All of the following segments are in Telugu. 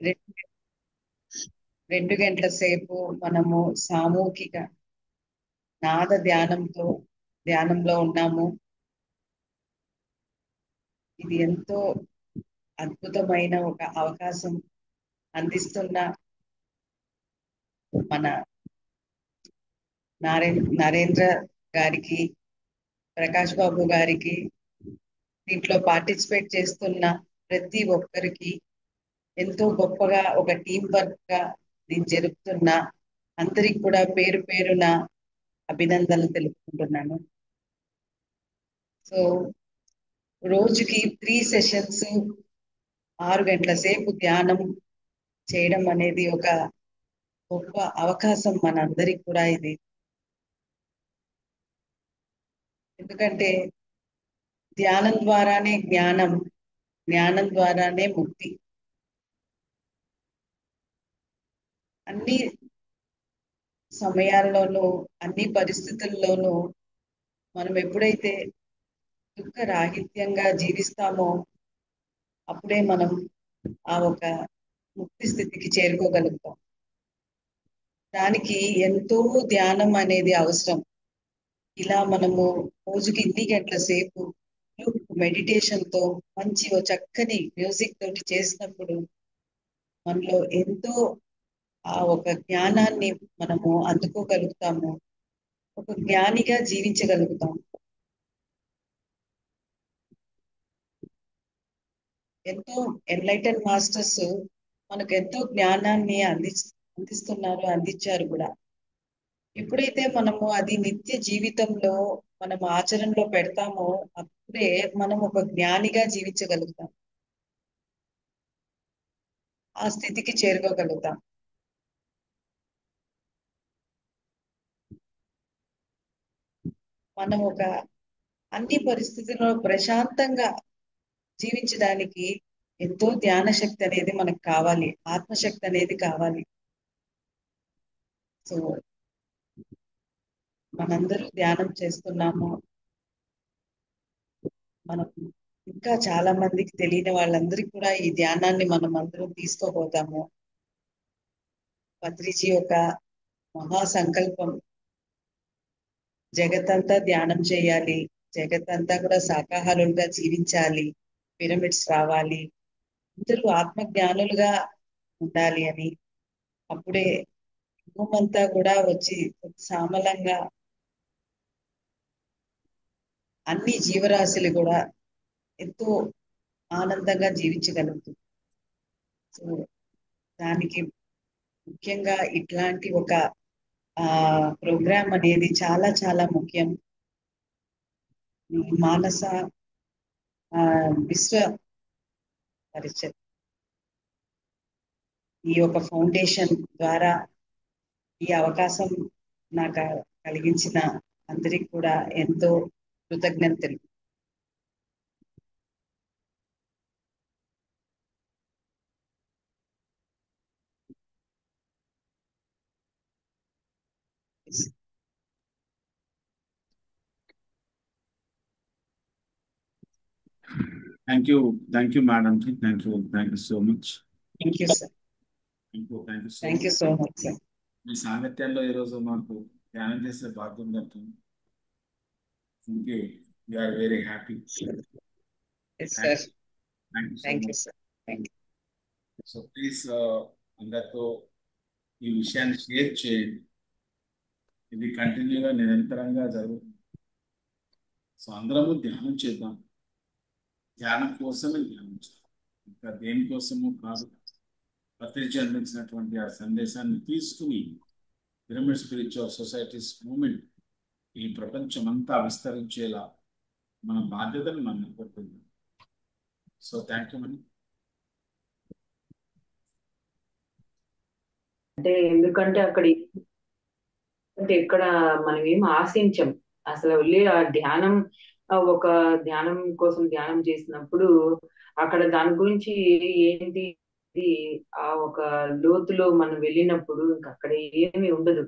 రె- 2 గంటల సేపు మనము సామూహిక నాద ధ్యానంలో ఉన్నాము. ఇది ఎంతో అద్భుతమైన ఒక అవకాశం అందిస్తున్న మన నరేంద్ర గారికి, ప్రకాష్ బాబు గారికి, దీంట్లో పార్టిసిపేట్ చేస్తున్న ప్రతి ఒక్కరికి, ఎంతో గొప్పగా ఒక టీం వర్క్ గా దీన్ని జరుపుతున్న అందరికి కూడా పేరు పేరున అభినందనలు తెలుపుకుంటున్నాను. సో రోజుకి 3 సెషన్స్ 6 గంటల సేపు ధ్యానం చేయడం అనేది ఒక గొప్ప అవకాశం మనందరికి కూడా ఇది. ఎందుకంటే ధ్యానం ద్వారానే జ్ఞానం, జ్ఞానం ద్వారానే ముక్తి. అన్ని సమయాల్లోనూ, అన్ని పరిస్థితుల్లోనూ మనం ఎప్పుడైతే దుఃఖ రాహిత్యంగా జీవిస్తామో అప్పుడే మనం ఆ ఒక ముక్తి స్థితికి చేరుకోగలుగుతాం. దానికి ఎంతో ధ్యానం అనేది అవసరం. ఇలా మనము రోజుకి ఇన్ని గంటల సేపు మెడిటేషన్ తో మంచి ఓ చక్కని మ్యూజిక్ తోటి చేసినప్పుడు మనలో ఎంతో ఆ ఒక జ్ఞానాన్ని మనము అందుకోగలుగుతాము. ఒక జ్ఞానిగా జీవించగలుగుతాం. ఎంతో ఎన్లైటన్ మాస్టర్స్ మనకు ఎంతో జ్ఞానాన్ని అందిస్తున్నారు, అందించారు కూడా. ఎప్పుడైతే మనము అది నిత్య జీవితంలో మనం ఆచరణలో పెడతామో అప్పుడే మనం ఒక జ్ఞానిగా జీవించగలుగుతాం. ఆ స్థితికి చేరుకోగలుగుతాం. మనం ఒక అన్ని పరిస్థితుల్లో ప్రశాంతంగా జీవించడానికి ఎంతో ధ్యాన శక్తి అనేది మనకు కావాలి, ఆత్మశక్తి అనేది కావాలి. సో మనందరూ ధ్యానం చేస్తున్నాము. మనం ఇంకా చాలా మందికి తెలియని వాళ్ళందరికీ కూడా ఈ ధ్యానాన్ని మనం అందరం తీసుకోబోతాము. పత్రిజీ యొక్క మహా సంకల్పం జగత్తంతా ధ్యానం చేయాలి, జగత్తంతా కూడా శాకాహారులుగా జీవించాలి, పిరమిడ్స్ రావాలి, అందరూ ఆత్మజ్ఞానులుగా ఉండాలి అని. అప్పుడే భూమంతా కూడా వచ్చి సామలంగా అన్ని జీవరాశులు కూడా ఎంతో ఆనందంగా జీవించగలుగుతుంది. సో దానికి ముఖ్యంగా ఇట్లాంటి ఒక ప్రోగ్రామ్ అనేది చాలా చాలా ముఖ్యం. ఈ మానస విశ్వ పరిషత్ ఈ యొక్క ఫౌండేషన్ ద్వారా ఈ అవకాశం నాకు కలిగించిన అందరికి కూడా ఎంతో కృతజ్ఞతలు. Thank you, madam. Thank you so much. Thank you sir. Thank you so much sir. మీ సాంగత్యంలో ఈరోజు మాకు ధ్యానం చేసే భాగ్యం దక్కుతుంది. We are very happy. Sir thank you sir. So please అందరితో ఈ విషయాన్ని షేర్ చేయండి. ఇది కంటిన్యూగా నిరంతరంగా జరుగుతుంది. సో అందరము ధ్యానం చేద్దాం. ధ్యానం కోసమే ధ్యానం చేద్దాం, ఇంకా దేనికోసము కాదు. పత్రిజీ అందించినటువంటి ఆ సందేశాన్ని తీసుకుని పిరమిడ్ స్పిరిచువల్ సొసైటీస్ మూమెంట్ ఈ ప్రపంచం అంతా విస్తరించేలా మన బాధ్యతను మనం నిర్వర్తిద్దాం. So thank you. అంటే ఎందుకంటే అంటే ఇక్కడ మనం ఏం ఆశించం అసలు. వెళ్ళి ఆ ధ్యానం, ఒక ధ్యానం కోసం ధ్యానం చేసినప్పుడు అక్కడ దాని గురించి ఏంటి ఆ ఒక లోతులో మనం వెళ్ళినప్పుడు ఇంకా అక్కడ ఏమీ ఉండదు.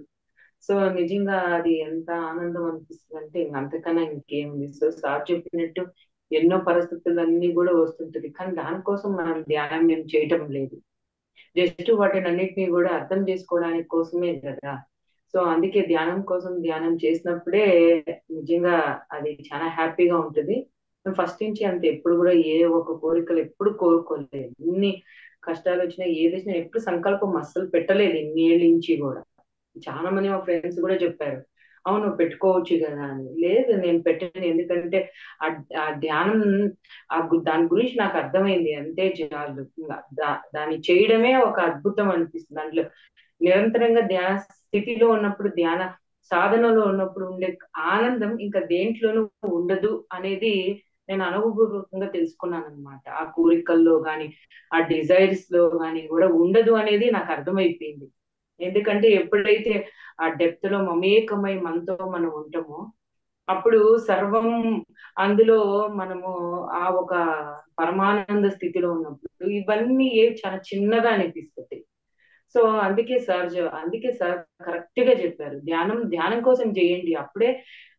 సో నిజంగా అది ఎంత ఆనందం అనిపిస్తుంది అంటే అంతకన్నా ఇంకేముంది. సో సార్ చెప్పినట్టు ఎన్నో పరిస్థితులన్నీ కూడా వస్తుంటది, కానీ దానికోసం మనం ధ్యానం ఏం చేయటం లేదు. జస్ట్ వాటిని అన్నిటినీ కూడా అర్థం చేసుకోవడానికి కోసమే కదా. సో అందుకే ధ్యానం కోసం ధ్యానం చేసినప్పుడే నిజంగా అది చాలా హ్యాపీగా ఉంటుంది. ఫస్ట్ నుంచి అంతే, ఎప్పుడు కూడా ఏ ఒక కోరికలు ఎప్పుడు కోరుకోలేదు. ఇన్ని కష్టాలు వచ్చినా ఏది వచ్చినా ఎప్పుడు సంకల్పం అస్సలు పెట్టలేదు ఇన్ని ఏళ్ళ నుంచి కూడా. చాలా మంది మా ఫ్రెండ్స్ కూడా చెప్పారు, అవును పెట్టుకోవచ్చు కదా అని. లేదు, నేను పెట్టాను. ఎందుకంటే ఆ ఆ ధ్యానం దాని గురించి నాకు అర్థమైంది అంతే చాలు. ఇంకా దాన్ని చేయడమే ఒక అద్భుతం అనిపిస్తుంది. దాంట్లో నిరంతరంగా ధ్యాన స్థితిలో ఉన్నప్పుడు, ధ్యాన సాధనలో ఉన్నప్పుడు ఉండే ఆనందం ఇంకా దేంట్లోనూ ఉండదు అనేది నేను అనుభవపూర్వకంగా తెలుసుకున్నాను అనమాట. ఆ కోరికల్లో గాని, ఆ డిజైర్స్ లో గాని కూడా ఉండదు అనేది నాకు అర్థమైపోయింది. ఎందుకంటే ఎప్పుడైతే ఆ డెప్త్ లో మమేకమై మనతో మనం ఉంటామో, అప్పుడు సర్వం అందులో మనము ఆ ఒక పరమానంద స్థితిలో ఉన్నప్పుడు ఇవన్నీ చాలా చిన్నగా అనిపిస్తుంది. సో అందుకే సార్ కరెక్ట్ గా చెప్పారు, ధ్యానం ధ్యానం కోసం చేయండి, అప్పుడే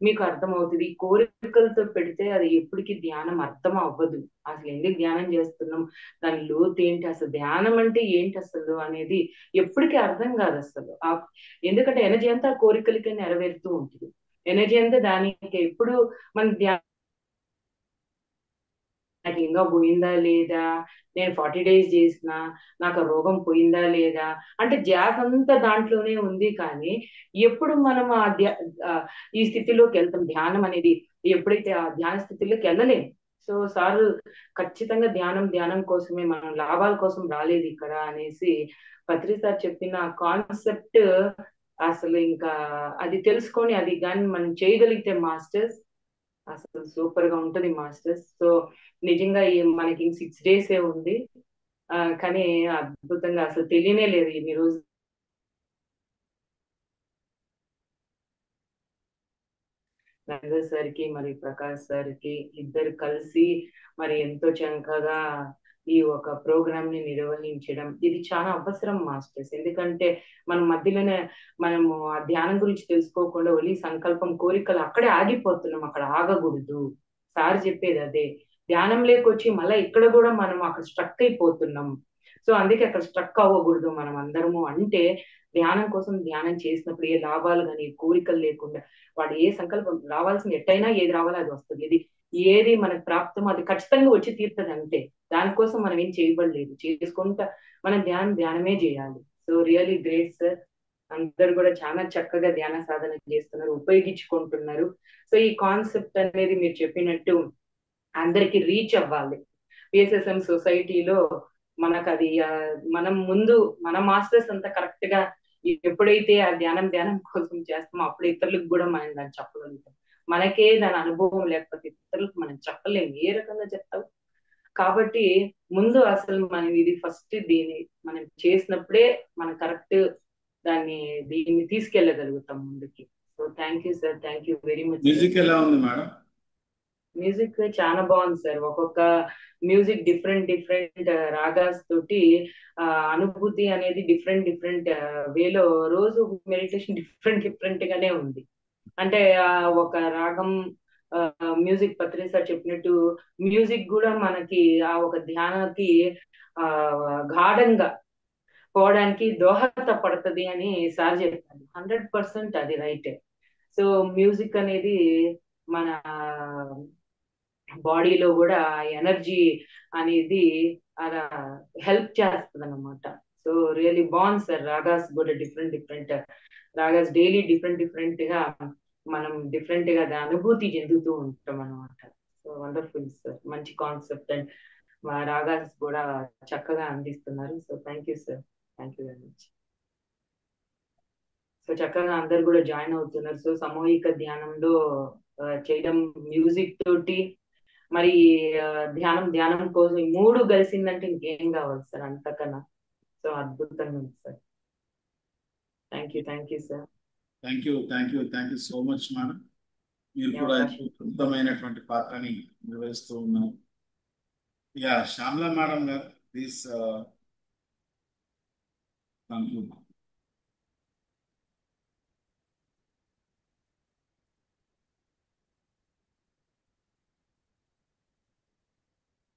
మీకు అర్థమవుతుంది. ఈ కోరికలతో పెడితే అది ఎప్పటికీ ధ్యానం అర్థం అవ్వదు. అసలు ఎందుకు ధ్యానం చేస్తున్నాం, దాని లోతు ఏంటి, అసలు ధ్యానం అంటే ఏంటి అసలు అనేది ఎప్పటికీ అర్థం కాదు అసలు. ఎందుకంటే ఎనర్జీ అంతా ఆ కోరికలకి నెరవేరుతూ ఉంటుంది. ఎనర్జీ అంతా దానికి ఎప్పుడు మన నాకు ఇంకా పోయిందా లేదా, నేను 40 days చేసిన నాకు ఆ రోగం పోయిందా లేదా అంటే ధ్యాస అంతా దాంట్లోనే ఉంది. కానీ ఎప్పుడు మనం ఆ ఈ స్థితిలోకి వెళ్తాం, ధ్యానం అనేది ఎప్పుడైతే ఆ ధ్యాన స్థితిలోకి వెళ్ళలేం. సో సార్ ఖచ్చితంగా ధ్యానం ధ్యానం కోసమే, మనం లాభాల కోసం రాలేదు ఇక్కడ అనేసి పత్రి సార్ చెప్పిన కాన్సెప్ట్ అసలు ఇంకా అది తెలుసుకొని అది కానీ మనం చేయగలిగితే మాస్టర్స్, అసలు సూపర్ గా ఉంటది మాస్టర్స్. సో నిజంగా మనకి 6 days ఉంది. కానీ అద్భుతంగా అసలు తెలియనే లేదు ఇన్ని రోజు. రంగస్ సార్ కి మరి ప్రకాష్ సార్ కి ఇద్దరు కలిసి మరి ఎంతో చక్కగా ఈ ఒక ప్రోగ్రామ్ ని నిర్వహించడం ఇది చాలా అవసరం మాస్టర్స్. ఎందుకంటే మనం మధ్యలోనే మనము ఆ ధ్యానం గురించి తెలుసుకోకుండా ఒలి సంకల్పం కోరికలు అక్కడే ఆగిపోతున్నాం, అక్కడ ఆగకూడదు. సార్ చెప్పేది అదే, ధ్యానం లేకొచ్చి మళ్ళీ ఇక్కడ కూడా మనం అక్కడ స్ట్రక్ అయిపోతున్నాం. సో అందుకే అక్కడ స్ట్రక్ అవ్వకూడదు మనం అందరము. అంటే ధ్యానం కోసం ధ్యానం చేసినప్పుడు ఏ లాభాలు కానీ కోరికలు లేకుండా వాడు ఏ సంకల్పం రావాల్సింది ఎట్టయినా ఏది రావాలో అది వస్తుంది. ఏది మనకు ప్రాప్తమో అది ఖచ్చితంగా వచ్చి తీరుతుంది అంతే. దానికోసం మనం ఏం చేయబడలేదు, చేసుకుంటా మనం ధ్యానమే చేయాలి. So really great sir. అందరు కూడా చాలా చక్కగా ధ్యాన సాధన చేస్తున్నారు, ఉపయోగించుకుంటున్నారు. సో ఈ కాన్సెప్ట్ అనేది మీరు చెప్పినట్టు అందరికి రీచ్ అవ్వాలి. పిఎస్ఎస్ఎం సొసైటీలో మనకు అది మనం ముందు మన మాస్టర్స్ అంతా కరెక్ట్ గా ఎప్పుడైతే ఆ ధ్యానం ధ్యానం కోసం చేస్తామో అప్పుడు ఇతరులకు కూడా మనం దాన్ని చెప్పగలుగుతాం. మనకే దాని అనుభవం లేకపోతే ఇతరులకు మనం చెప్పలేము, ఏ రకంగా చెప్తాం. కాబట్టి ముందు అసలు మనం ఇది ఫస్ట్ దీన్ని మనం చేసినప్పుడే మనం కరెక్ట్ దీన్ని తీసుకెళ్ళగలుగుతాం ముందుకి. So thank you sir, thank you very much. Music ఎలా ఉంది మేడం? మ్యూజిక్ చాలా బాగుంది సార్. ఒక్కొక్క మ్యూజిక్ డిఫరెంట్ డిఫరెంట్ రాగాస్ తోటి అనుభూతి అనేది డిఫరెంట్ డిఫరెంట్ వేలో రోజు మెడిటేషన్ డిఫరెంట్ డిఫరెంట్ గానే ఉంది. అంటే ఒక రాగం మ్యూజిక్ పత్రి సార్ చెప్పినట్టు మ్యూజిక్ కూడా మనకి ఆ ఒక ధ్యానానికి ఆ గాఢంగా పోవడానికి దోహదపడుతుంది అని సార్ చెప్పారు. 100% అది రైట్. సో మ్యూజిక్ అనేది మన బాడీలో కూడా ఎనర్జీ అనేది అలా హెల్ప్ చేస్తుంది అనమాట. సో రియలీ బాగుంది సార్. రాగాస్ కూడా different different ragas daily different different గా మనం డిఫరెంట్ గా అనుభూతి చెందుతూ ఉంటాం అనమాట. సో వండర్ఫుల్ సార్, మంచి కాన్సెప్ట్ అండ్ మా రాగాస్ కూడా చక్కగా అందిస్తున్నారు. So thank you sir, thank you very much. So చక్కగా అందరు కూడా జాయిన్ అవుతున్నారు. సో సామూహిక ధ్యానంలో చేయడం మ్యూజిక్ తోటి మరి ధ్యానం ధ్యానం కోసం ఈ మూడు కలిసిందంటే ఇంకేం కావాలి సార్ అంతకన్నా. సో అద్భుతంగా ఉంది sir. Thank you sir. Thank you so much madam. మీరు కూడా అద్భుతమైనటువంటి పాత్రని నిర్వహిస్తూ ఉన్నారు. శ్యామల మేడం గారు ప్లీజ్. Thank you.